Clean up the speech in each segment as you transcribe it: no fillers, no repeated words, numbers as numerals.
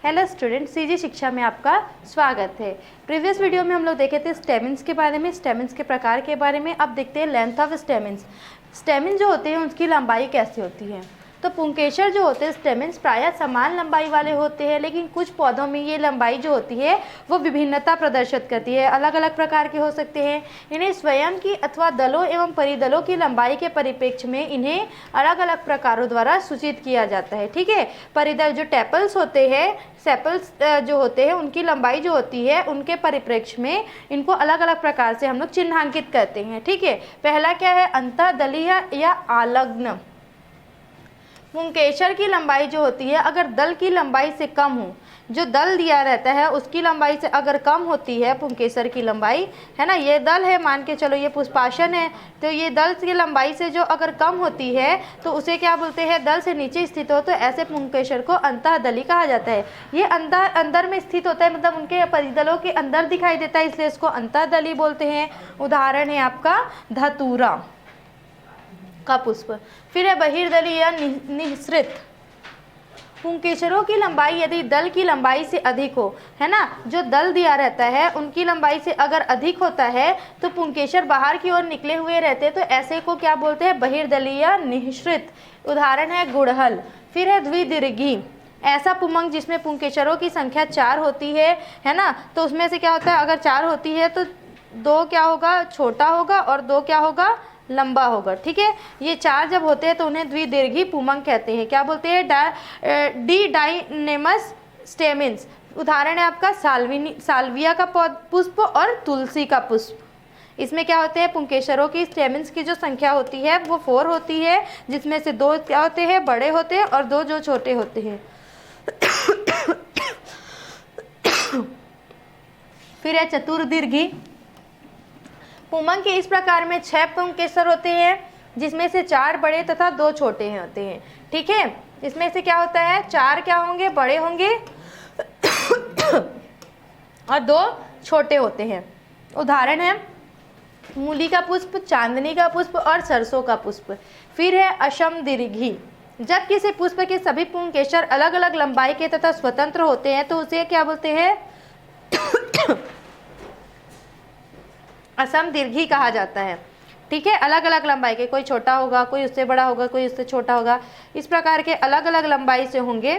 Hello student, CG शिक्षा में आपका स्वागत है। प्रीवियस वीडियो में हम लोग देखे थे स्टेमिन्स के बारे में, स्टेमिन्स के प्रकार के बारे में। अब देखते हैं लेंथ ऑफ स्टेमिन्स। स्टेमिन जो होते हैं उसकी लंबाई कैसी होती है। तो पुंकेसर जो होते हैं स्टेमिन्स प्रायः समान लंबाई वाले होते हैं, लेकिन कुछ पौधों में ये लंबाई जो होती है वो विभिन्नता प्रदर्शित करती है, अलग अलग प्रकार के हो सकते हैं। इन्हें स्वयं की अथवा दलों एवं परिदलों की लंबाई के परिप्रेक्ष्य में इन्हें अलग अलग प्रकारों द्वारा सूचित किया जाता है। ठीक है, परिदल जो टेपल्स होते हैं, सेपल्स जो होते हैं, उनकी लंबाई जो होती है उनके परिप्रेक्ष्य में इनको अलग अलग प्रकार से हम लोग चिन्हांकित करते हैं। ठीक है, पहला क्या है, अंतःदलीय या आलग्न। पुंकेसर की लंबाई जो होती है अगर दल की लंबाई से कम हो, जो दल दिया रहता है उसकी लंबाई से अगर कम होती है पुंकेसर की लंबाई, है ना, ये दल है, मान के चलो ये पुष्पासन है, तो ये दल की लंबाई से जो अगर कम होती है तो उसे क्या बोलते हैं, दल से नीचे स्थित हो, तो ऐसे पुंकेसर को अंतःदली कहा जाता है। ये अंदर में स्थित होता है, मतलब उनके परिदलों के अंदर दिखाई देता है, इसलिए इसको अंतःदली बोलते हैं। उदाहरण है आपका धतूरा का पुष्प। फिर है बहिर्दलीय या निःसृत। पुंकेसरों की लंबाई यदि दल की लंबाई से अधिक हो, है ना, जो दल दिया रहता है उनकी लंबाई से अगर अधिक होता है तो पुंकेसर बाहर की ओर निकले हुए रहते हैं, तो ऐसे को क्या बोलते हैं, बहिर्दलीय या निःसृत। उदाहरण है गुड़हल। फिर है द्विदीर्घी, ऐसा पुमंग जिसमें पुंकेसरों की संख्या 4 होती है ना, तो उसमें से क्या होता है, अगर 4 होती है तो 2 क्या होगा, छोटा होगा, और 2 क्या होगा, लंबा होगा। ठीक है, ये 4 जब होते हैं तो उन्हें द्विदीर्घी पुमंग कहते हैं। क्या बोलते हैं, डिडाइनेमस स्टेमिन्स। उदाहरण है आपका साल्विया का पुष्प और तुलसी का पुष्प। इसमें क्या होते हैं, पुंकेसरों की स्टेमिन्स की जो संख्या होती है वो 4 होती है, जिसमें से 2 क्या होते हैं, बड़े होते हैं, और 2 जो छोटे होते हैं। फिर है चतुर्दीर्घी। पुमंग के इस प्रकार में 6 पुंकेसर होते हैं, जिसमें से 4 बड़े तथा 2 छोटे होते हैं। ठीक है, इसमें से क्या होता है, 4 क्या होंगे, बड़े होंगे और 2 छोटे होते हैं। उदाहरण है मूली का पुष्प, चांदनी का पुष्प और सरसों का पुष्प। फिर है असमदीर्घी। जब किसी पुष्प के सभी पुंकेसर अलग अलग लंबाई के तथा स्वतंत्र होते हैं तो उसे क्या बोलते हैं, असमदीर्घी कहा जाता है। ठीक है, अलग अलग लंबाई के, कोई छोटा होगा, कोई उससे बड़ा होगा, कोई उससे छोटा होगा, इस प्रकार के अलग अलग लंबाई से होंगे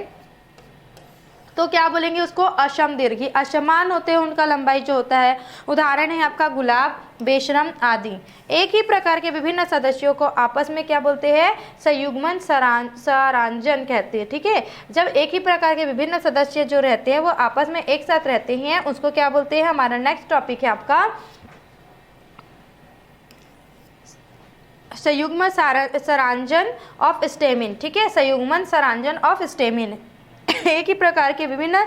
तो क्या बोलेंगे, उसको असमदीर्घी। असमान होते हैं उनका लंबाई जो होता है। उदाहरण है आपका गुलाब, बेशरम आदि। एक ही प्रकार के विभिन्न सदस्यों को आपस में क्या बोलते हैं, संयुग्मन सरांजन कहते हैं। ठीक है, जब एक ही प्रकार के विभिन्न सदस्य जो रहते हैं वो आपस में एक साथ रहते हैं उसको क्या बोलते हैं। हमारा नेक्स्ट टॉपिक है आपका संयुग्म सरांजन ऑफ स्टेमिन। ठीक है, संयुग्मन सरांजन ऑफ स्टेमिन। एक ही प्रकार के विभिन्न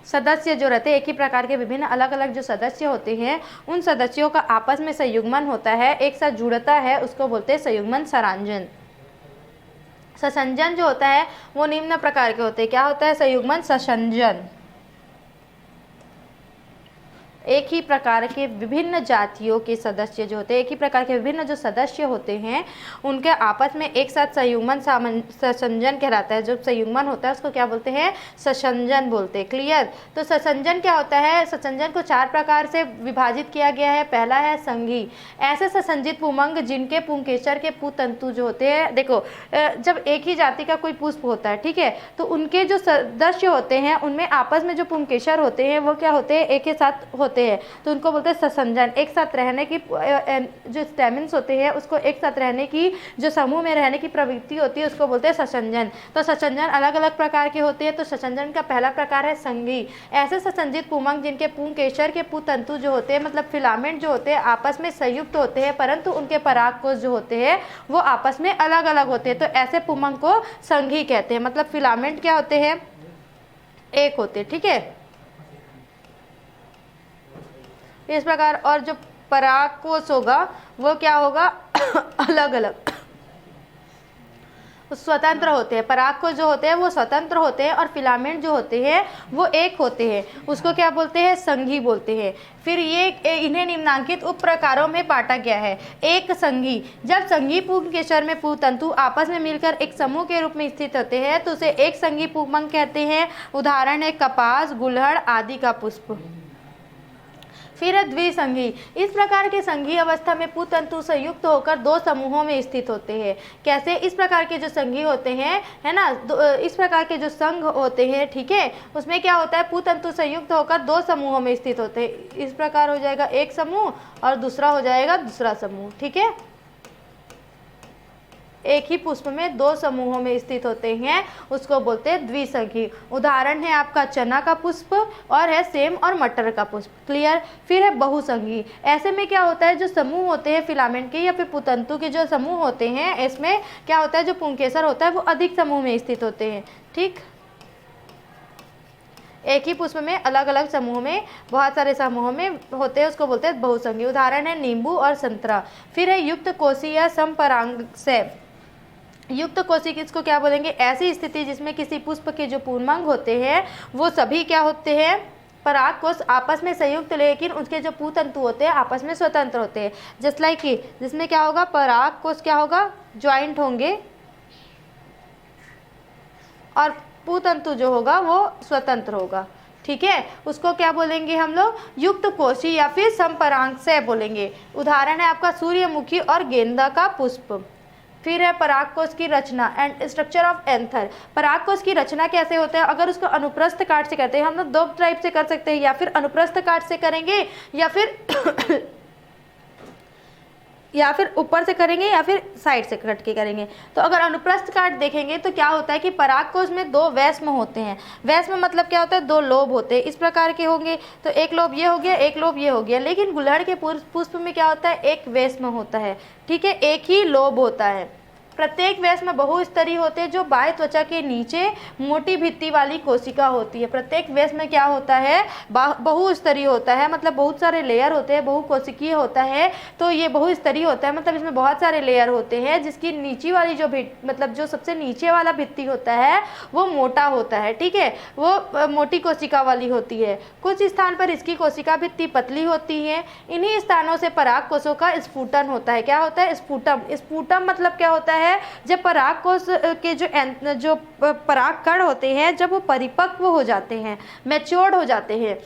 सदस्य जो रहते हैं, एक ही प्रकार के विभिन्न अलग अलग जो सदस्य होते हैं उन सदस्यों का आपस में संयुग्मन होता है, एक साथ जुड़ता है, उसको बोलते हैं संयुग्मन सरांजन। ससंजन जो होता है वो निम्न प्रकार के होते हैं। क्या होता है, संयुग्मन ससंजन। एक ही प्रकार के विभिन्न जातियों के सदस्य जो होते हैं, एक ही प्रकार के विभिन्न जो सदस्य होते हैं उनके आपस में एक साथ संयुग्मन ससंजन कहलाता है। जो संयुग्मन होता है उसको क्या बोलते हैं, ससंजन बोलते हैं। क्लियर। तो ससंजन क्या होता है, ससंजन को 4 प्रकार से विभाजित किया गया है। पहला है संघी, ऐसे ससंजित पुमंग जिनके पुंकेसर के पुतंतु जो होते हैं, देखो जब एक ही जाति का कोई पुष्प होता है, ठीक है, तो उनके जो सदस्य होते हैं उनमें आपस में जो पुंकेसर होते हैं वो क्या होते हैं, एक ही साथ होते हैं, तो उनको बोलते हैं ससंजन। एक साथ रहने की जो स्टेमिन्स होते हैं उसको एक साथ रहने की, जो समूह में रहने की प्रवृत्ति होती है उसको बोलते हैं ससंजन। तो ससंजन अलग अलग प्रकार के होते हैं। तो ससंजन का पहला प्रकार है संघी, ऐसे ससंजित पुमंग जिनके पुंकेसर के पुतंतु जो होते हैं, मतलब फिलामेंट जो होते हैं, आपस में संयुक्त होते हैं परंतु उनके परागकोश जो होते हैं वो आपस में अलग अलग होते हैं। तो ऐसे पुमंग को संघी कहते हैं। मतलब फिलामेंट क्या होते हैं, एक होते हैं। ठीक है, इस प्रकार। और जो परागकोश होगा वो क्या होगा, अलग अलग। स्वतंत्र होते हैं। परागकोश जो होते हैं वो स्वतंत्र होते हैं और फिलामेंट जो होते हैं वो एक होते हैं। उसको क्या बोलते हैं? संघी बोलते हैं। फिर ये इन्हें निम्नांकित उप प्रकारों में बांटा गया है। एक संघी, जब संघी पुंकेसर में पुतंतु आपस में मिलकर एक समूह के रूप में स्थित होते हैं तो उसे एक संघी पुंकेसर कहते हैं। उदाहरण है कपास, गुलहड़ आदि का पुष्प। फिर है द्विसंघी। इस प्रकार के संघी अवस्था में पुतंतु संयुक्त होकर दो समूहों में स्थित होते हैं। कैसे? इस प्रकार के जो संघी होते हैं, है ना, इस प्रकार के जो संघ होते हैं, ठीक है, उसमें क्या होता है? पुतंतु संयुक्त होकर दो समूहों में स्थित होते हैं। इस प्रकार हो जाएगा एक समूह और दूसरा हो जाएगा दूसरा समूह, ठीक है। एक ही पुष्प में दो समूहों में स्थित होते हैं, उसको बोलते हैं द्विसंघी। उदाहरण है आपका चना का पुष्प और है सेम और मटर का पुष्प। क्लियर? फिर है बहुसंघी। ऐसे में क्या होता है? जो समूह होते हैं फिलामेंट के या फिर पुतंतु के जो समूह होते हैं, इसमें क्या होता है? जो पुंकेसर होता है वो अधिक समूह में स्थित होते हैं। ठीक, एक ही पुष्प में अलग अलग समूह में, बहुत सारे समूहों में होते हैं, उसको बोलते हैं बहुसंघी। उदाहरण है नींबू और संतरा। फिर है युक्त कोशी या समपरागशय। युक्त कोशी किसको क्या बोलेंगे? ऐसी स्थिति जिसमें किसी पुष्प के जो पूर्णांग होते हैं वो सभी क्या होते हैं? परागकोश आपस में संयुक्त, लेकिन उसके जो पुतंतु होते हैं आपस में स्वतंत्र होते हैं। जस्ट लाइक कि जिसमें क्या होगा? परागकोश क्या होगा? ज्वाइंट होंगे और पुतंतु जो होगा वो स्वतंत्र होगा। ठीक है, उसको क्या बोलेंगे हम लोग? युक्त कोशी या फिर समपरागशय बोलेंगे। उदाहरण है आपका सूर्यमुखी और गेंदा का पुष्प। फिर है परागकोश की रचना एंड स्ट्रक्चर ऑफ एंथर। परागकोश की रचना कैसे होता है? अगर उसको अनुप्रस्थ काट से करते हैं, हम लोग दो टाइप से कर सकते हैं, या फिर अनुप्रस्थ काट से करेंगे या फिर या फिर ऊपर से करेंगे या फिर साइड से कट के करेंगे। तो अगर अनुप्रस्थ काट देखेंगे तो क्या होता है कि परागकोश में दो वैष्म होते हैं। वैष्म मतलब क्या होता है? दो लोब होते हैं, इस प्रकार के होंगे। तो एक लोब ये हो गया, एक लोब ये हो गया। लेकिन गुलहड़ के पुष्प में क्या होता है? एक वैष्म होता है, ठीक है, एक ही लोब होता है। प्रत्येक वैष्म बहुस्तरीय होते हैं, जो बाह्य त्वचा के नीचे मोटी भित्ति वाली कोशिका होती है। प्रत्येक वैष्म में क्या होता है? बहुस्तरीय होता है, मतलब बहुत सारे लेयर होते हैं। बहुकोशिकीय होता है तो ये बहुस्तरीय होता है, मतलब इसमें बहुत सारे लेयर होते हैं, जिसकी नीचे वाली जो मतलब जो सबसे नीचे वाला भित्ति होता है वो मोटा होता है, ठीक है, वो मोटी कोशिका वाली होती है। कुछ स्थान पर इसकी कोशिका भित्ति पतली होती है। इन्हीं स्थानों से पराग कोशों का स्फुटन होता है। क्या होता है? स्फुटम। स्फुटम मतलब क्या होता है? जब परागकोश के जो पराग कण होते हैं, जब वो परिपक्व हो जाते हैं, मैच्योर्ड हो जाते हैं,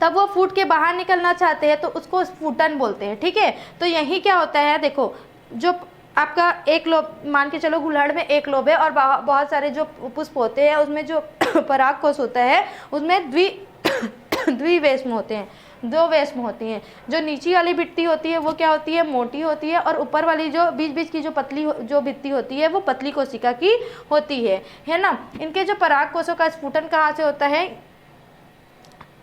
तब वो फूट के बाहर निकलना चाहते हैं, तो उसको स्फुटन बोलते हैं। ठीक है, तो यही क्या होता है? देखो, जो आपका एक लोब, मान के चलो गुलहड़ में एक लोब है और बहुत सारे जो पुष्प होते हैं उसमें जो परागकोश होता है उसमें द्विवैष्म होते हैं, दो वैष्म होती हैं। जो नीची वाली भित्ति होती है वो क्या होती है? मोटी होती है, और ऊपर वाली जो बीच बीच की जो पतली जो भित्ति होती है वो पतली कोशिका की होती है ना। इनके जो पराग कोशों का स्फुटन कहाँ से होता है?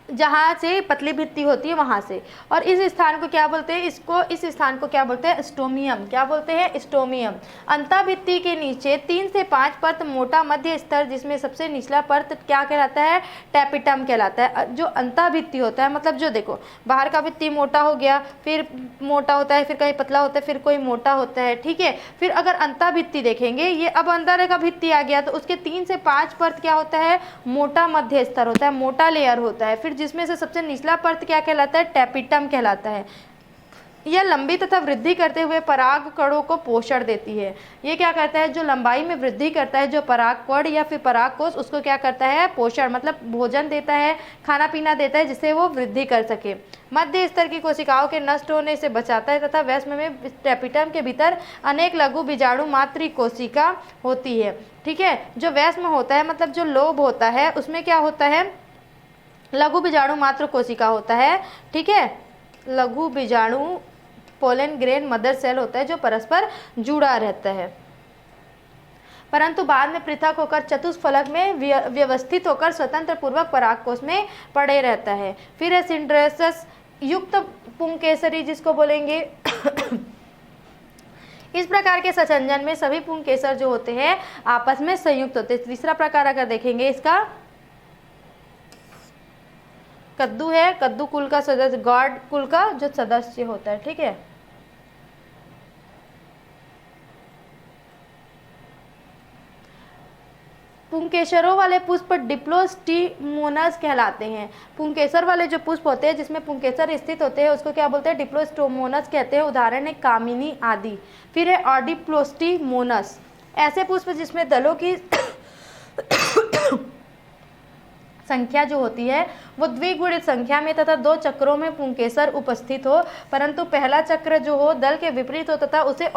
जहाँ से पतली भित्ति होती है वहाँ से। और इस स्थान को क्या बोलते हैं? इस स्थान को क्या बोलते हैं? स्टोमियम। क्या बोलते हैं? स्टोमियम। अंतः भित्ति के नीचे 3 से 5 परत मोटा मध्य स्तर, जिसमें सबसे निचला परत क्या कहलाता है? टैपिटम कहलाता है। जो अंतः भित्ति होता है, मतलब जो देखो बाहर का भित्ति मोटा हो गया, फिर मोटा होता है, फिर कहीं पतला होता है, फिर कोई मोटा होता है, ठीक है। फिर अगर अंतः भित्ति देखेंगे, ये अब अंदर का भित्ति आ गया, तो उसके 3 से 5 परत क्या होता है? मोटा मध्य स्तर होता है, मोटा लेयर होता है। फिर जिसमें से सबसे निचला परत क्या कहलाता है? टैपिटम कहलाता है। यह लंबी तथा वृद्धि करते हुए पराग कणों को पोषण देती है। ये क्या करता है? जो लंबाई में वृद्धि करता है, जो पराग कण या फिर परागकोश, उसको क्या करता है? पोषण, मतलब भोजन देता है, खाना पीना देता है, जिससे वो वृद्धि कर सके। मध्य स्तर की कोशिकाओं के नष्ट होने से बचाता है तथा वैष्म में टैपिटम के भीतर अनेक लघु बीजाणु मात्र कोशिका होती है। ठीक है, जो वैष्म होता है, मतलब जो लोब होता है, उसमें क्या होता है? लघु बीजाणु मात्र कोशिका होता है, ठीक है। लघु बीजाणु पोलन ग्रेन मदर सेल होता है, जो परस्पर जुड़ा रहता है, परंतु बाद में पृथक होकर चतुष्फलक में व्यवस्थित होकर स्वतंत्र पूर्वक परागकोश में पड़े रहता है। फिर है सिंड्रेसस युक्त पुंकेसरी, जिसको बोलेंगे इस प्रकार के संचयन में सभी पुंकेसर जो होते हैं आपस में संयुक्त होते हैं। तीसरा प्रकार अगर देखेंगे इसका, कद्दू है, कद्दू कुल का सदस्य, गॉड कुल का जो सदस्य होता है, ठीक है। पुंकेसरों वाले पुष्प डिप्लोस्टिमोनस कहलाते हैं। पुंकेसर वाले जो पुष्प होते हैं जिसमें पुंकेसर स्थित होते हैं उसको क्या बोलते हैं? डिप्लोस्टोमोनस कहते हैं। उदाहरण है कामिनी आदि। फिर है ऑडिप्लोस्टिमोनस, ऐसे पुष्प जिसमें दलों की संख्या जो होती है वो द्विगुणित संख्या में तथा 2 चक्रों में पुंकेसर उपस्थित हो, परंतु पहला चक्र जो हो दल के विपरीत हो तथा उसे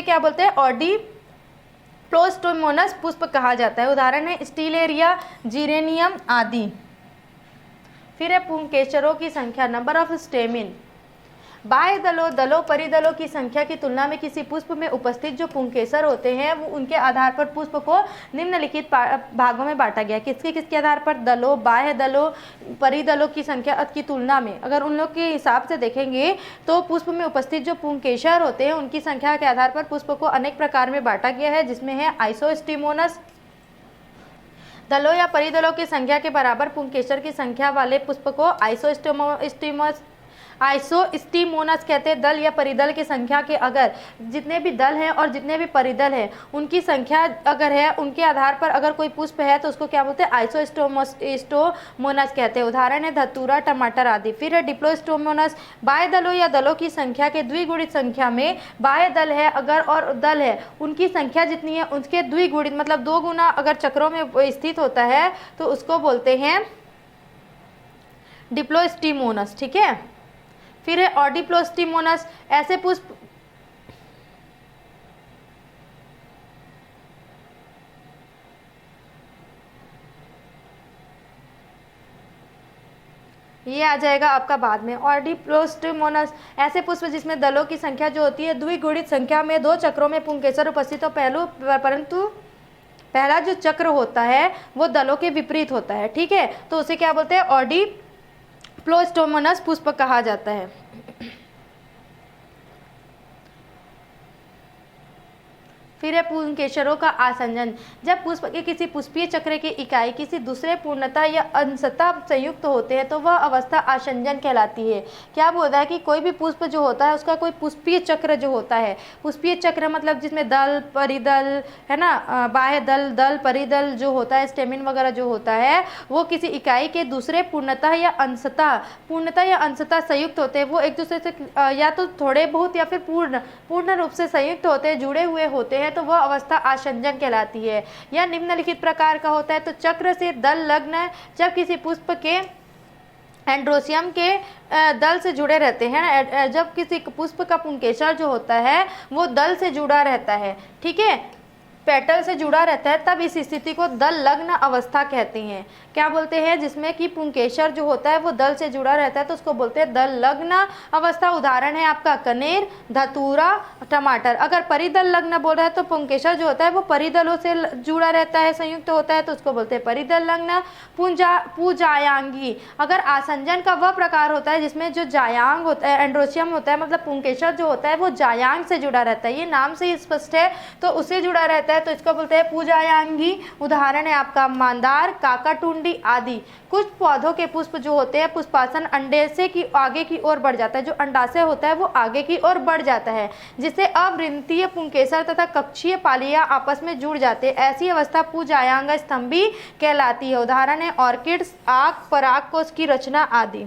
क्या बोलते हैं? ऑडिप्लोस्टोमोनस पुष्प कहा जाता है। उदाहरण है स्टीलेरिया, जीरेनियम आदि। फिर है पुंकेसरों की संख्या, नंबर ऑफ स्टेमिन। बाह्य दलों परिदलों की संख्या की तुलना में किसी पुष्प में उपस्थित जो पुंकेसर होते हैं वो उनके आधार पर पुष्प को निम्नलिखित भागों में बांटा गया। किसके आधार पर? दलों, बाह्य दलों, परिदलों की संख्या की तुलना में। अगर उन लोग के हिसाब से देखेंगे तो पुष्प में उपस्थित जो पुंकेसर होते हैं उनकी संख्या के आधार पर पुष्प को अनेक प्रकार में बांटा गया है, जिसमें है आइसोस्टिमोनस, दलों या परिदलों की संख्या के बराबर पुंकेसर की संख्या वाले पुष्प को आइसोस्टिमोनस कहते हैं। दल या परिदल की संख्या के अगर जितने भी दल हैं और जितने भी परिदल हैं उनकी संख्या अगर है उनके आधार पर अगर कोई पुष्प है तो उसको क्या बोलते हैं? आइसोस्टोमोनस कहते हैं। उदाहरण है धतूरा, टमाटर आदि। फिर है डिप्लोस्टोमोनस, बाह्य दलों या दलों की संख्या के द्विगुणित संख्या में बाह्य दल है अगर और दल है उनकी संख्या जितनी है उसके द्विगुणित मतलब 2 गुना अगर चक्रों में स्थित होता है तो उसको बोलते हैं डिप्लोस्टिमोनस। ठीक है। फिर है ऑडिप्लोस्टिमोनस, ऐसे पुष्प ये आ जाएगा आपका बाद में। ऑडिप्लोस्टिमोनस, ऐसे पुष्प जिसमें दलों की संख्या जो होती है द्विगुणित संख्या में 2 चक्रों में पुंकेसर उपस्थित हो, परंतु पहला जो चक्र होता है वो दलों के विपरीत होता है। ठीक है, तो उसे क्या बोलते हैं? ऑडिप्लोस्टोमोनस पुष्प कहा जाता है। फिर है पुंकेसरों का आसंजन। जब पुष्प के किसी पुष्पीय चक्र की इकाई किसी दूसरे पूर्णता या अंशतः संयुक्त होते हैं तो वह अवस्था आसंजन कहलाती है। क्या बोलता है कि कोई भी पुष्प जो होता है उसका कोई पुष्पीय चक्र जो होता है, पुष्पीय चक्र मतलब जिसमें दल परिदल है ना, बाह्य दल परिदल जो होता है, स्टेमिन वगैरह जो होता है वो किसी इकाई के दूसरे पूर्णता या अंशतः संयुक्त होते हैं। वो एक दूसरे से या तो थोड़े बहुत या फिर पूर्ण रूप से संयुक्त होते हैं, जुड़े हुए होते हैं, तो वह अवस्था आसंजन कहलाती है। यह निम्नलिखित प्रकार का होता है। तो चक्र से दल लग्न जब किसी पुष्प के एंड्रोसियम के दल से जुड़े रहते हैं, जब किसी पुष्प का पुंकेसर जो होता है वो दल से जुड़ा रहता है, ठीक है, पेटल से जुड़ा रहता है, तब इस स्थिति को दल लग्न अवस्था कहते हैं। क्या बोलते हैं? जिसमें कि पुंकेसर जो होता है वो दल से जुड़ा रहता है तो उसको बोलते हैं दल लग्न अवस्था। उदाहरण है आपका कनेर, धतूरा, टमाटर। अगर परिदल लग्न बोल रहा है तो पुंकेसर जो होता है वो परिदलों से जुड़ा रहता है, संयुक्त होता है, तो उसको बोलते हैं परिदल लग्न। पूजायांगी, अगर आसंजन का वह प्रकार होता है जिसमें जो जायांग होता है, एंड्रोसियम होता है, मतलब पुंकेसर जो होता है वो जायांग से जुड़ा रहता है, ये नाम से ही स्पष्ट है, तो उससे जुड़ा रहता है तो इसको बोलते हैं पूजायांगी। उदाहरण है आपका मंदार, काकाटुंडी आदि। कुछ पौधों के पुष्प जो होते हैं पुष्पासन अंडाशय की आगे की ओर बढ़ जाता है, जो अंडाशय होता है वो आगे की ओर बढ़ जाता है, जिससे अवृंतीय पुंकेसर तथा कक्षीय पालियां आपस में जुड़ जाते हैं। ऐसी अवस्था पूजायांग स्तंभी कहलाती है। उदाहरण है ऑर्किड्स, आक, परागकोश की रचना आदि।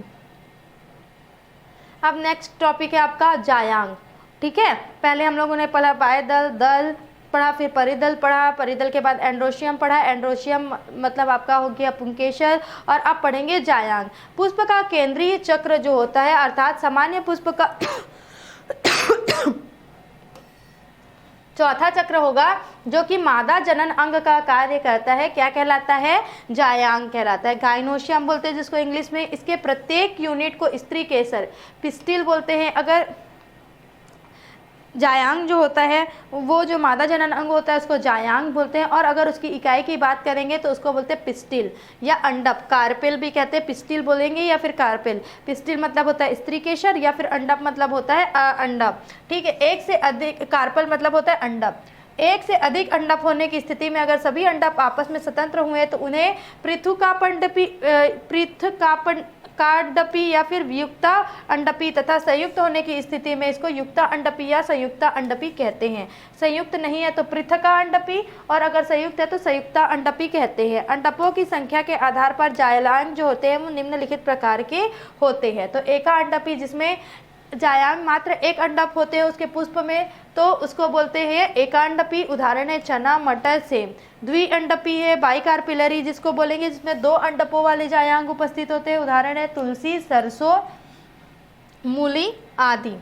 अब नेक्स्ट टॉपिक है आपका जायांग। ठीक है, पहले हम लोगों ने पढ़ा बाह्य दल पढ़ा, फिर परिदल पढ़ा, परिदल के बाद एंड्रोशियम पढ़ा, एंड्रोशियम मतलब आपका हो गया पुंकेसर, और अब पढ़ेंगे जायांग। पुष्प का केंद्रीय चक्र जो होता है अर्थात सामान्य पुष्प का चौथा चक्र होगा जो कि मादा जनन अंग का कार्य करता है, क्या कहलाता है? जायांग कहलाता है। गाइनोशियम बोलते हैं जिसको इंग्लिश में। इसके प्रत्येक यूनिट को स्त्री केसर, पिस्टिल बोलते हैं। अगर जायांग जो होता है वो जो मादा जनन अंग होता है उसको जायांग बोलते हैं, और अगर उसकी इकाई की बात करेंगे तो उसको बोलते हैं पिस्टिल या अंडप। कार्पेल भी कहते हैं, पिस्टिल बोलेंगे या फिर कार्पेल। पिस्टिल मतलब होता है स्त्री केसर या फिर अंडप मतलब होता है अंडप। ठीक है, एक से अधिक, कार्पेल मतलब होता है अंडप। एक से अधिक अंडप होने की स्थिति में अगर सभी अंडप आपस में स्वतंत्र हुए तो उन्हें कार्डपी या फिर वियुक्ता अंडपी तथा संयुक्त होने की स्थिति में इसको युक्ता अंडपी या संयुक्ता अंडपी कहते हैं। संयुक्त नहीं है तो पृथका अंडपी और अगर संयुक्त है तो संयुक्ता अंडपी कहते हैं। अंडपों की संख्या के आधार पर जायलांग जो होते हैं वो निम्नलिखित प्रकार के होते हैं। तो एका अंडपी जिसमें जायांग मात्र एक अंडप होते हैं उसके पुष्प में, तो उसको बोलते हैं एकांडपी। उदाहरण है चना, मटर, सेम। द्विअंडपी है बाइकार्पिलरी जिसको बोलेंगे जिसमें 2 अंडपों वाले जायांग उपस्थित होते हैं। उदाहरण है तुलसी, सरसों, मूली आदि।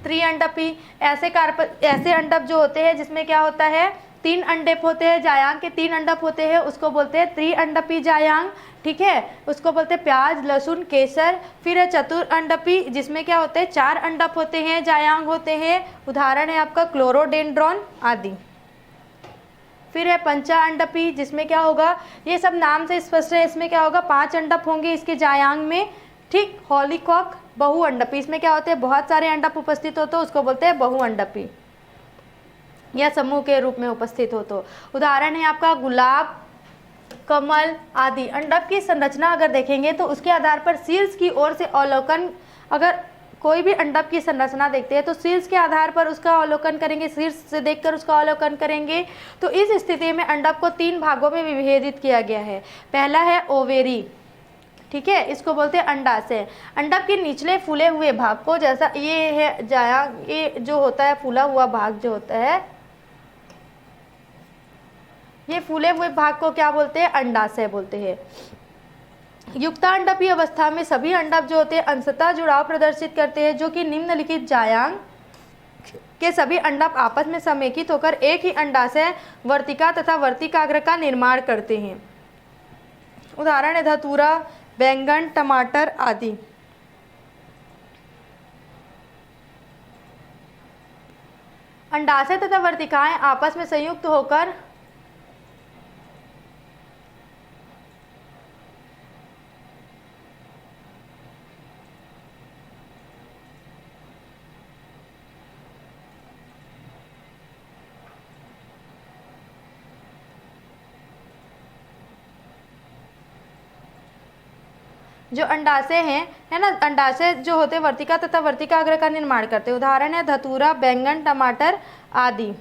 त्रिअंडपी ऐसे अंडप जो होते हैं जिसमें क्या होता है 3 अंडप होते हैं, जायांग के 3 अंडप होते हैं, उसको बोलते हैं त्रिअंडपी जायांग। ठीक है, उसको बोलते हैं प्याज, लहसुन, केसर। फिर है चतुर्अंडपी जिसमें क्या होते हैं 4 अंडप होते हैं, जायांग होते हैं। उदाहरण है आपका क्लोरोडेंड्रॉन आदि। फिर है पंचाअंडपी जिसमें क्या होगा, ये सब नाम से स्पष्ट है, इसमें क्या होगा 5 अंडप होंगे इसके जायांग में। ठीक। हॉलीकॉक बहुअंडपी, इसमें क्या होते हैं बहुत सारे अंडप उपस्थित हो तो उसको बोलते हैं बहुअंडपी या समूह के रूप में उपस्थित हो तो। उदाहरण है आपका गुलाब, कमल आदि। अंडप की संरचना अगर देखेंगे तो उसके आधार पर शीर्ष की ओर से अवलोकन, अगर कोई भी अंडप की संरचना देखते हैं तो शीर्ष के आधार पर उसका अवलोकन करेंगे, शीर्ष से देखकर उसका अवलोकन करेंगे। तो इस स्थिति में अंडप को 3 भागों में विभेदित किया गया है। पहला है ओवेरी, ठीक है, इसको बोलते हैं अंडाशय। अंडप के निचले फूले हुए भाग को, जैसा ये है जायांग, ये जो होता है फूला हुआ भाग जो होता है, ये फूले हुए भाग को क्या बोलते हैं अंडाशय बोलते हैं। युक्तांडपीय अवस्था में सभी अंडप जो होते हैं अंशतः जुड़ाव प्रदर्शित करते हैं, जो कि निम्नलिखित जायांग के सभी अंडप आपस में समेकित होकर एक ही अंडाशय वर्तिका तथा वर्तिकाग्र का निर्माण करते हैं। उदाहरण है धतूरा, बैंगन, टमाटर आदि। अंडाशय तथा वर्तिकाएं आपस में संयुक्त होकर जो अंडाशय हैं, है ना, अंडाशय जो होते हैं वर्तिका तथा वर्तिकाग्र का निर्माण करते हैं। उदाहरण है धतूरा, बैंगन, टमाटर आदि।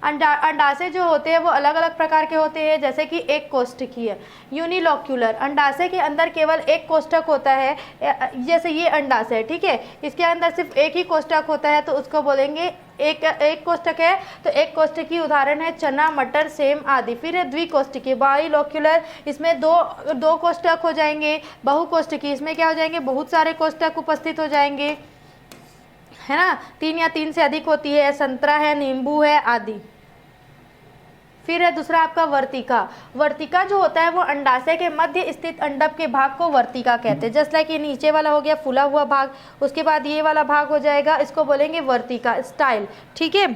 अंडाशय जो होते हैं वो अलग अलग प्रकार के होते हैं, जैसे कि एक कोष्ठकीय यूनिलोक्यूलर। अंडाशय के अंदर केवल एक कोष्ठक होता है, जैसे ये अंडाशय, ठीक है, इसके अंदर सिर्फ एक ही कोष्ठक होता है तो उसको बोलेंगे एक कोष्ठक है। तो एक कोष्ठकी उदाहरण है चना, मटर, सेम आदि। फिर है द्विकोष्ठकी बाइलोक्यूलर, इसमें दो कोष्ठक हो जाएंगे। बहुकोष्ठकी, इसमें क्या हो जाएंगे बहुत सारे कोष्ठक उपस्थित हो जाएंगे, है ना, 3 या 3 से अधिक होती है। संतरा है, नींबू है आदि। फिर है दूसरा आपका वर्तिका। वर्तिका जो होता है वो अंडाशय के मध्य स्थित अंडप के भाग को वर्तिका कहते हैं। जस्ट लाइक ये नीचे वाला हो गया फूला हुआ भाग, उसके बाद ये वाला भाग हो जाएगा, इसको बोलेंगे वर्तिका स्टाइल, ठीक है।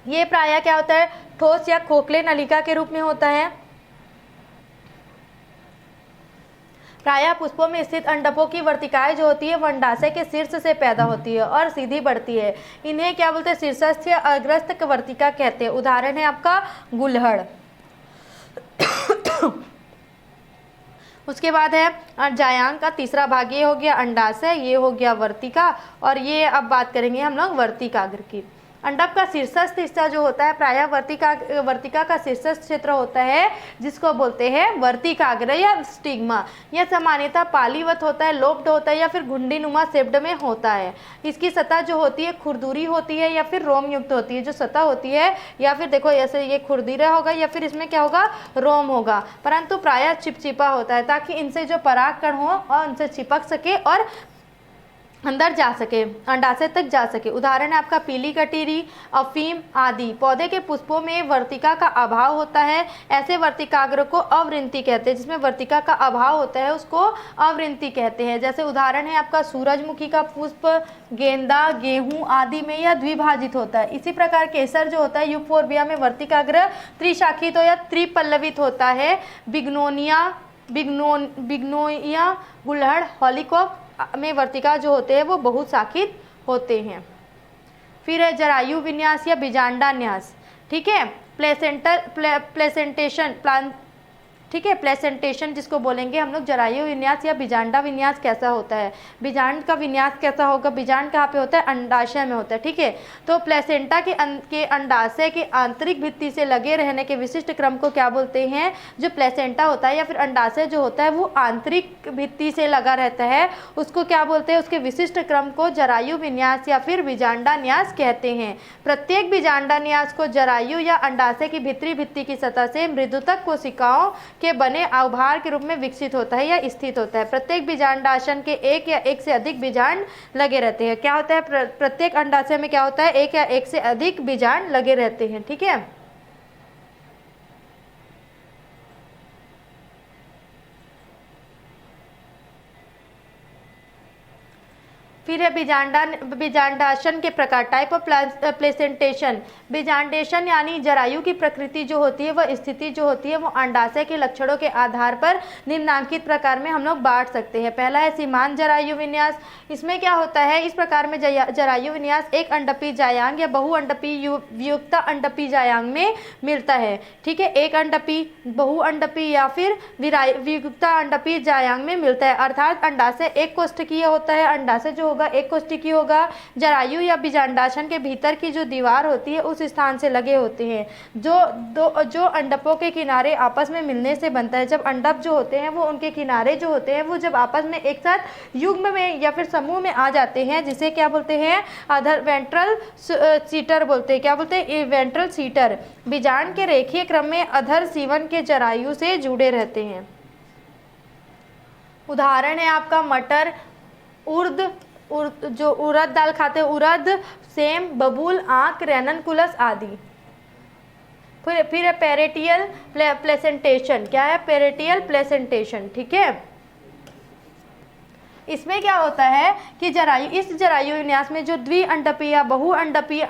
ये प्रायः क्या होता है ठोस या खोखले नलिका के रूप में होता है। प्रायः पुष्पों में स्थित अंडपों की वर्तिकाएं जो होती है वो अंडाशय के शीर्ष से पैदा होती है और सीधी बढ़ती है। इन्हें क्या बोलते हैं शीर्षस्थ या अग्रस्त वर्तिका कहते हैं। उदाहरण है आपका गुलहड़। उसके बाद है जायांग का तीसरा भाग, ये हो गया अंडाशय, ये हो गया वर्तिका, और ये अब बात करेंगे हम लोग वर्तिकाग्र की। अंडप का शीर्षस्थ हिस्सा जो होता है प्रायः वर्तिका का शीर्षस्थ क्षेत्र होता है, जिसको बोलते हैं वर्तिकाग्र या स्टिग्मा। यह सामान्यतः पालीवत होता है, लोब्ड होता है या फिर घुंडीनुमा शेप्ड में होता है। इसकी सतह जो होती है खुरदुरी होती है या फिर रोम युक्त होती है। जो सतह होती है, या फिर देखो ऐसे ये खुरदुरा होगा या फिर इसमें क्या होगा रोम होगा, परंतु प्रायः चिपचिपा होता है ताकि इनसे जो परागकण हो और उनसे चिपक सके और अंदर जा सके, अंडाशय तक जा सके। उदाहरण है आपका पीली कटीरी, अफीम आदि। पौधे के पुष्पों में वर्तिका का अभाव होता है, ऐसे वर्तिकाग्र को अवृंति कहते हैं। जिसमें वर्तिका का अभाव होता है उसको अवृंति कहते हैं। जैसे उदाहरण है आपका सूरजमुखी का पुष्प, गेंदा, गेहूं आदि में यह द्विभाजित होता है। इसी प्रकार केसर जो होता है यूफोर्बिया में वर्तिकाग्र त्रिशाखित या त्रिपल्लवित होता है। बिग्नोनिया, गुलहड़, हॉलीकॉक में वर्तिका जो होते हैं वो बहुशाखित होते हैं। फिर है जरायु विन्यास या बिजांडा न्यास, ठीक है। प्लेसेंटेशन प्लान, ठीक है, प्लेसेंटेशन जिसको बोलेंगे हम लोग, जरायु विन्यास या बीजांडा विन्यास कैसा होता है, बीजांड का विन्यास कैसा होगा, बीजांड कहाँ पे होता है, अंडाशय में होता है, ठीक है। तो प्लेसेंटा के अंडाशय के आंतरिक भित्ति से लगे रहने के विशिष्ट क्रम को क्या बोलते हैं, जो प्लेसेंटा होता है या फिर अंडाशय जो होता है वो आंतरिक भित्ति से लगा रहता है, उसको क्या बोलते हैं, उसके विशिष्ट क्रम को जरायु विन्यास या फिर बीजांडा न्यास कहते हैं। प्रत्येक बीजांडा न्यास को जरायु या अंडाशय की भीतरी भित्ति की सतह से मृदुतक कोशिकाओं के बने आभार के रूप में विकसित होता है या स्थित होता है। प्रत्येक बीजांडाशन के एक या एक से अधिक बीजांड लगे रहते हैं। क्या होता है, प्रत्येक अंडाशय में क्या होता है, एक या एक से अधिक बीजांड लगे रहते हैं, ठीक है। फिर है बीजांडाशन के प्रकार, टाइप ऑफ प्लेसेंटेशन। बीजांडेशन यानी जरायु की प्रकृति जो होती है वह स्थिति जो होती है वो अंडाशय के लक्षणों के आधार पर निम्नांकित प्रकार में हम लोग बांट सकते हैं। पहला है सीमांत जरायु विन्यास। इसमें क्या होता है, इस प्रकार में जरायु विन्यास एक अंडपी जायांग या बहुअंडपी वियुक्त अंडपी जायांग में मिलता है, ठीक है। एक अंडपी, बहुअंडपी या फिर वियुक्त अंडपी जायांग में मिलता है, अर्थात अंडाशय एक कोष्ठकीय होता है, अंडाशय जो होगा एक कोष्ठकीय होगा। जरायु या बीजांडाशन के भीतर की जो दीवार होती है उस स्थान से लगे होते हैं, जो अंडपों के किनारे आपस में मिलने से बनता है। जब अंडप जो होते हैं वो उनके किनारे जो होते हैं वो जब आपस में एक साथ युग्म में या फिर समूह में आ जाते हैं, जिसे क्या बोलते हैं, अधर वेंट्रल सीटर बोलते हैं। क्या बोलते हैं, वेंट्रल सीटर। बीजांड के रेखीय क्रम में अधर सीवन के जरायु से जुड़े रहते हैं। उदाहरण है आपका मटर, जो उड़द दाल खाते हैं, उड़द, सेम, बबूल, आंख, रेननकुलस आदि। फिर है पेरिटियल प्लेसेंटेशन। क्या है, पेरिटियल प्लेसेंटेशन, ठीक है। इसमें क्या होता है कि इस जरायु विन्यास में जो द्विअंडपी या बहुअंडपी,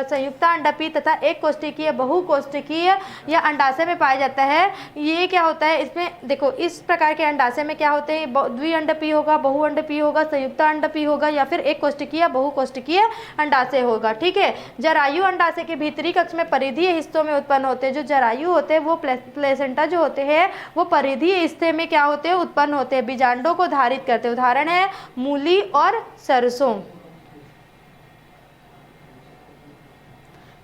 संयुक्त अंडपी तथा एक कोष्ठकीय, बहुकोष्ठकीय या अंडाशय में पाया जाता है, ये क्या होता है, इसमें देखो इस प्रकार के अंडाशय में क्या होते हैं, द्विअंडपी होगा, बहुअंडपी होगा, संयुक्त अंडपी होगा या फिर एक कोष्ठकीय, बहुकोष्ठकीय अंडाशय होगा, ठीक है। जरायु अंडाशय के भीतरी कक्ष में परिधीय हिस्सों में उत्पन्न होते हैं। जो जरायु होते हैं वो प्लेसेंटा जो होते हैं वो परिधीय हिस्से में क्या होते हैं, उत्पन्न होते हैं, बीजांडों को धारित करते हैं। उदाहरण है मूली और सरसों।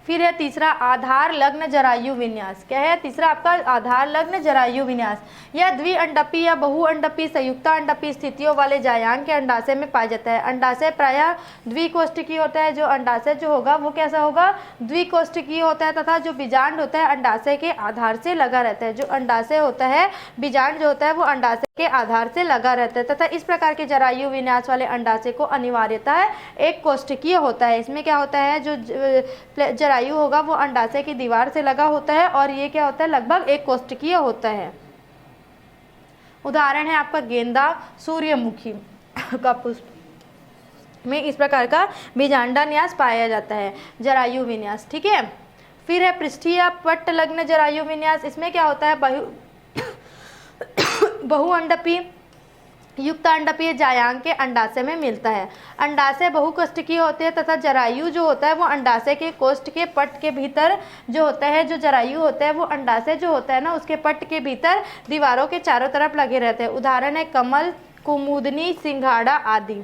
फिर है तीसरा आधार लग्न जरायु विन्यास। क्या है, तीसरा आपका आधार लग्न जरायु विन्यास। यह द्विअंडपी या बहुअंडपी, संयुक्त अंडपी स्थितियों वाले जायांग के अंडाशय में पाया जाता है। अंडाशय प्रायः द्विकोष्ठकीय होता है। जो अंडाशय जो होगा वो कैसा होगा, द्विकोष्ठकीय होता है, तथा जो बीजांड होता है अंडाशय के आधार से लगा रहता है। जो अंडाशय होता है, बीजांड जो होता है वो अंडाशय के आधार से लगा रहता है, तथा इस प्रकार के जरायु विन्यास वाले अंडाशय को अनिवार्यता है एक कोष्ठकीय होता है। इसमें क्या होता है, जो जरायु होगा वो अंडाशय की दीवार से लगा होता है और ये क्या होता है, लगभग एक कोष्ठकीय होता है। उदाहरण है आपका गेंदा, सूर्यमुखी का पुष्प में इस प्रकार का बीजांडा न्यास पाया जाता है, जरायु विन्यास, ठीक है। फिर है पृष्ठीय पट्ट लग्न जरायु विन्यास। इसमें क्या होता है, बहुअंडपी युक्त अंडपीय जायांग के अंडाशय में मिलता है। अंडाशय बहुकोष्ठकीय होते हैं तथा जरायु जो होता है वो अंडाशय के कोष्ठ के पट्ट के भीतर जो होता है, जो जरायु होता है वो अंडाशय जो होता है ना उसके पट्ट के भीतर दीवारों के चारों तरफ लगे रहते हैं। उदाहरण है कमल, कुमुदनी, सिंघाड़ा आदि।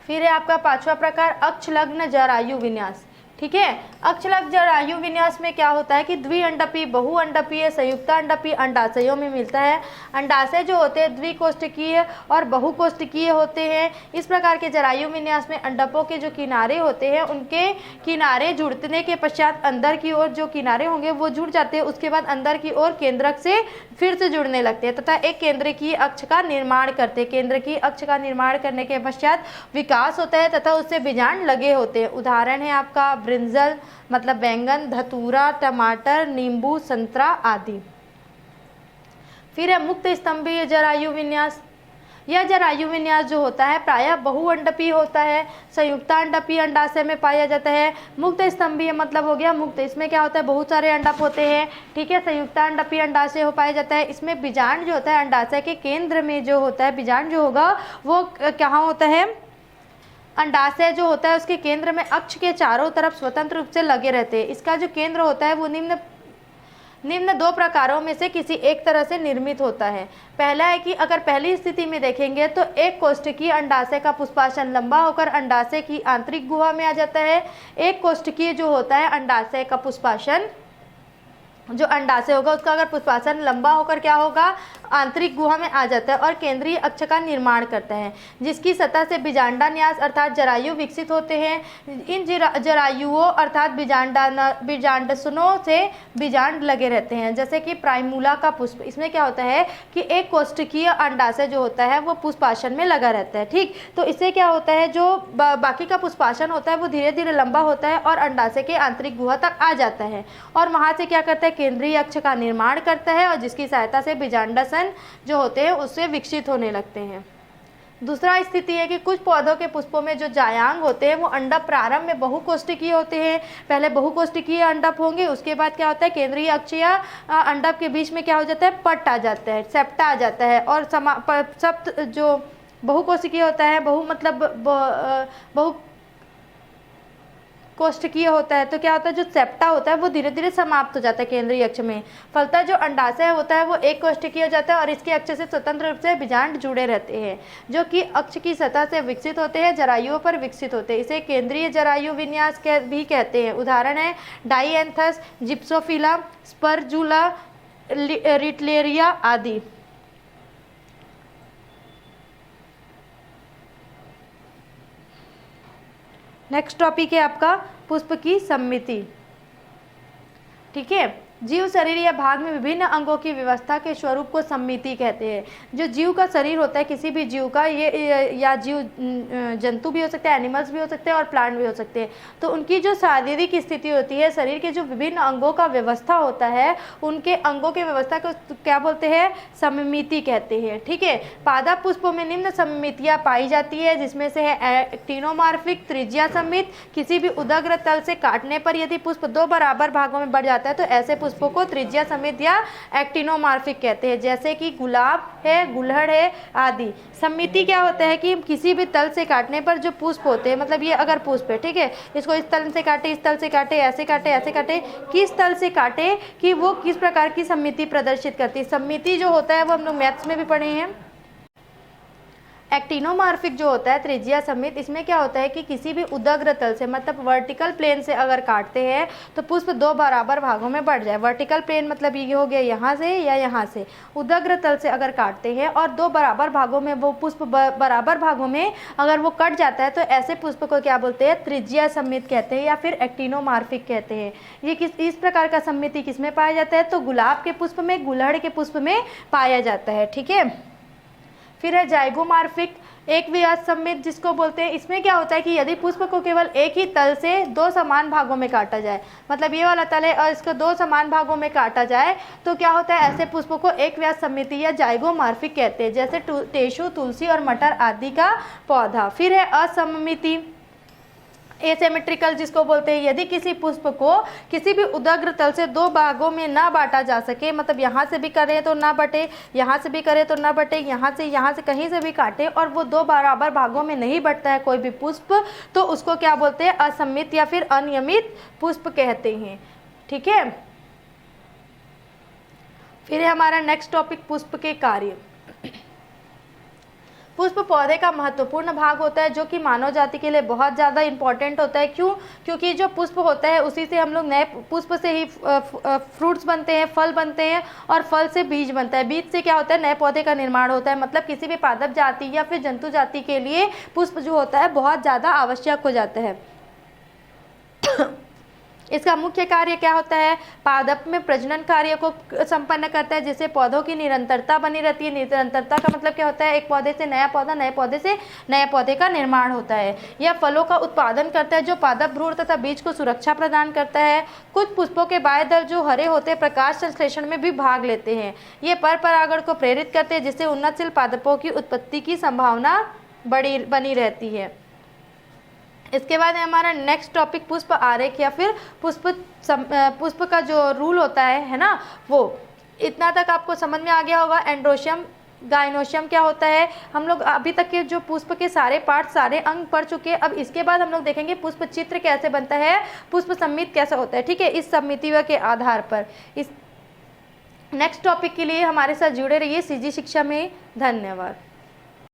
फिर है आपका पांचवा प्रकार अक्ष लग्न जरायु विन्यास, ठीक है। अक्षलग्न जरायु विन्यास में क्या होता है कि द्विअंडपी, बहुअंडपीय, संयुक्त अंडपी अंडाशयों में मिलता है। अंडाशय जो होते हैं द्विकोष्ठकीय और बहुकोष्ठकीय होते हैं। इस प्रकार के जरायु विन्यास में अंडपों के जो किनारे होते हैं उनके किनारे जुड़ने के पश्चात अंदर की ओर जो किनारे होंगे वो जुड़ जाते हैं, उसके बाद अंदर की ओर केंद्रक से फिर से जुड़ने लगते हैं तथा एक केंद्रकीय अक्ष का निर्माण करते हैं। केंद्रकीय अक्ष का निर्माण करने के पश्चात विकास होता है तथा उससे बीजांड लगे होते हैं। उदाहरण है आपका ब्रिंजल मतलब बैंगन, धतूरा, टमाटर, नींबू, संतरा आदि। फिर है मुक्त स्तंभीय जरायु विन्यास। यह जरायु विन्यास जो होता है प्रायः बहुअंडपी होता है, संयुक्त अंडपी अंडाशय में पाया जाता है। मुक्त स्तंभीय मतलब हो गया मुक्त, इसमें क्या होता है बहुत सारे अंडप होते हैं, ठीक है। संयुक्त अंडपी अंडाशय हो पाया जाता है। इसमें बीजांड जो होता है अंडाशय के केंद्र में जो होता है, बीजांड जो होगा वो कहाँ होता है, अंडाशय जो होता है उसके केंद्र में अक्ष के चारों तरफ स्वतंत्र रूप से लगे रहते हैं। इसका जो केंद्र होता है वो निम्न दो प्रकारों में से किसी एक तरह से निर्मित होता है। पहला है कि अगर पहली स्थिति में देखेंगे तो एक कोष्ठकीय अंडाशय का पुष्पाशन लंबा होकर अंडाशय की आंतरिक गुहा में आ जाता है। एक कोष्ठकीय जो होता है अंडाशय का पुष्पाशन, जो अंडाशय होगा उसका अगर पुष्पाशन लंबा होकर क्या होगा, आंतरिक गुहा में आ जाता है और केंद्रीय अक्ष का निर्माण करता है, जिसकी सतह से बीजांडा न्यास अर्थात जरायु विकसित होते हैं। इन जरायुओं अर्थात बीजांडसनों से बीजांड लगे रहते हैं, जैसे कि प्राइमूला का पुष्प। इसमें क्या होता है कि एक कोष्ठकीय अंडाशय जो होता है वो पुष्पाशन में लगा रहता है, ठीक। तो इससे क्या होता है, जो बाकी का पुष्पाशन होता है वो धीरे धीरे लंबा होता है और अंडाशय के आंतरिक गुहा तक आ जाता है और वहाँ से क्या करता है, केंद्रीय अक्ष का निर्माण करता है और जिसकी सहायता से बीजांडसन जो होते हैं उससे विकसित होने लगते हैं। दूसरा स्थिति है कि कुछ पौधों के पुष्पों में जो जायांग होते हैं वो अंडप प्रारंभ में बहुकोष्ठकीय होते हैं। पहले बहुकोष्ठकीय अंडप होंगे, उसके बाद क्या होता है, केंद्रीय अक्ष या अंडप के बीच में क्या हो जाता है, पट्ट आ जाता है, सेप्टा आ जाता है और सप्त जो बहुकोशिकीय होता है, बहु कोष्ठकीय होता है तो क्या होता है, जो सेप्टा होता है वो धीरे धीरे समाप्त हो जाता है केंद्रीय अक्ष में। फलतः जो अंडाशय होता है वो एक कोष्ठकीय हो जाता है और इसके अक्ष से स्वतंत्र रूप से बीजांड जुड़े रहते हैं, जो कि अक्ष की सतह से विकसित होते हैं, जरायुओं पर विकसित होते हैं। इसे केंद्रीय जरायु विन्यास भी कहते हैं। उदाहरण है डाइएंथस, जिप्सोफिला, स्पर्जुला, रिटलेरिया आदि। नेक्स्ट टॉपिक है आपका पुष्प की सममिति, ठीक है। जीव शरीर या भाग में विभिन्न अंगों की व्यवस्था के स्वरूप को सममिति कहते हैं। जो जीव का शरीर होता है किसी भी जीव का, ये या जीव जंतु भी हो सकते हैं, एनिमल्स भी हो सकते हैं और प्लांट भी हो सकते हैं, तो उनकी जो शारीरिक स्थिति होती है, शरीर के जो विभिन्न अंगों का व्यवस्था होता है, उनके अंगों के व्यवस्था को क्या बोलते हैं, सममिति कहते हैं, ठीक है। पादप पुष्पों में निम्न सममितियाँ पाई जाती है, जिसमें से है एक्टिनोमॉर्फिक, त्रिज्या सममित। किसी भी उदग्र तल से काटने पर यदि पुष्प दो बराबर भागों में बढ़ जाता है तो ऐसे पुष्पों को त्रिज्या समित या एक्टिनोमॉर्फिक कहते हैं, जैसे कि गुलाब है, गुलहड़ है आदि। सममिति क्या होता है कि किसी भी तल से काटने पर जो पुष्प होते हैं, मतलब ये अगर पुष्प है, ठीक है, इसको इस तल से काटे, इस तल से काटे, ऐसे काटे, ऐसे काटे, किस तल से काटे कि वो किस प्रकार की सममिति प्रदर्शित करती है। सममिति जो होता है वो हम लोग मैथ्स में भी पढ़े हैं। एक्टिनोमॉर्फिक जो होता है त्रिज्या समित, इसमें क्या होता है कि किसी भी उदग्र तल से, मतलब वर्टिकल प्लेन से अगर काटते हैं तो पुष्प दो बराबर भागों में बढ़ जाए। वर्टिकल प्लेन मतलब ये हो गया यहाँ से या यहाँ से। उदग्र तल से अगर काटते हैं और दो बराबर भागों में वो पुष्प बराबर भागों में अगर वो कट जाता है तो ऐसे पुष्प को क्या बोलते हैं, त्रिज्या समित कहते हैं या फिर एक्टिनोमॉर्फिक कहते हैं। ये इस प्रकार का सममिति किसमें पाया जाता है, तो गुलाब के पुष्प में, गुलहड़ के पुष्प में पाया जाता है, ठीक है। फिर है जाइगोमॉर्फिक, एक व्यास सममित जिसको बोलते हैं। इसमें क्या होता है कि यदि पुष्प को केवल एक ही तल से दो समान भागों में काटा जाए, मतलब ये वाला तल है और इसको दो समान भागों में काटा जाए तो क्या होता है, ऐसे पुष्पों को एक व्यास सममिति या जाइगोमॉर्फिक कहते हैं, जैसे टेशु, तुलसी और मटर आदि का पौधा। फिर है असममिति, एसिमेट्रिकल जिसको बोलते हैं। यदि किसी पुष्प को किसी भी उदग्र तल से दो भागों में ना बांटा जा सके, मतलब यहाँ से भी करें तो ना बटे, यहाँ से भी करें तो ना बटे, यहाँ से कहीं से भी काटे और वो दो बराबर भागों में नहीं बटता है कोई भी पुष्प, तो उसको क्या बोलते हैं, असममित या फिर अनियमित पुष्प कहते हैं, ठीक है। फिर है हमारा नेक्स्ट टॉपिक पुष्प के कार्य। पुष्प पौधे का महत्वपूर्ण भाग होता है जो कि मानव जाति के लिए बहुत ज़्यादा इंपॉर्टेंट होता है। क्यों? क्योंकि जो पुष्प होता है उसी से हम लोग नए पुष्प से ही फ्रूट्स बनते हैं, फल बनते हैं और फल से बीज बनता है। बीज से क्या होता है, नए पौधे का निर्माण होता है। मतलब किसी भी पादप जाति या फिर जंतु जाति के लिए पुष्प जो होता है बहुत ज़्यादा आवश्यक हो जाता है। इसका मुख्य कार्य क्या होता है, पादप में प्रजनन कार्य को संपन्न करता है, जिससे पौधों की निरंतरता बनी रहती है। निरंतरता का मतलब क्या होता है, एक पौधे से नया पौधा, नए पौधे से नए पौधे का निर्माण होता है। यह फलों का उत्पादन करता है जो पादप भ्रूण तथा बीज को सुरक्षा प्रदान करता है। कुछ पुष्पों के बाह्य दल जो हरे होते हैं प्रकाश संश्लेषण में भी भाग लेते हैं। ये पर परागण को प्रेरित करते हैं, जिससे उन्नतशील पादपों की उत्पत्ति की संभावना बनी रहती है। इसके बाद है हमारा नेक्स्ट टॉपिक पुष्प आरेख या फिर पुष्प का जो रूल होता है ना, वो इतना तक आपको समझ में आ गया होगा। एंड्रोशियम गायनोशियम क्या होता है। हम लोग अभी तक के जो पुष्प के सारे पार्ट, सारे अंग पढ़ चुके हैं। अब इसके बाद हम लोग देखेंगे पुष्प चित्र कैसे बनता है, पुष्प सम्मित कैसा होता है। ठीक है, इस समिति के आधार पर इस नेक्स्ट टॉपिक के लिए हमारे साथ जुड़े रहिए सीजी शिक्षा में। धन्यवाद।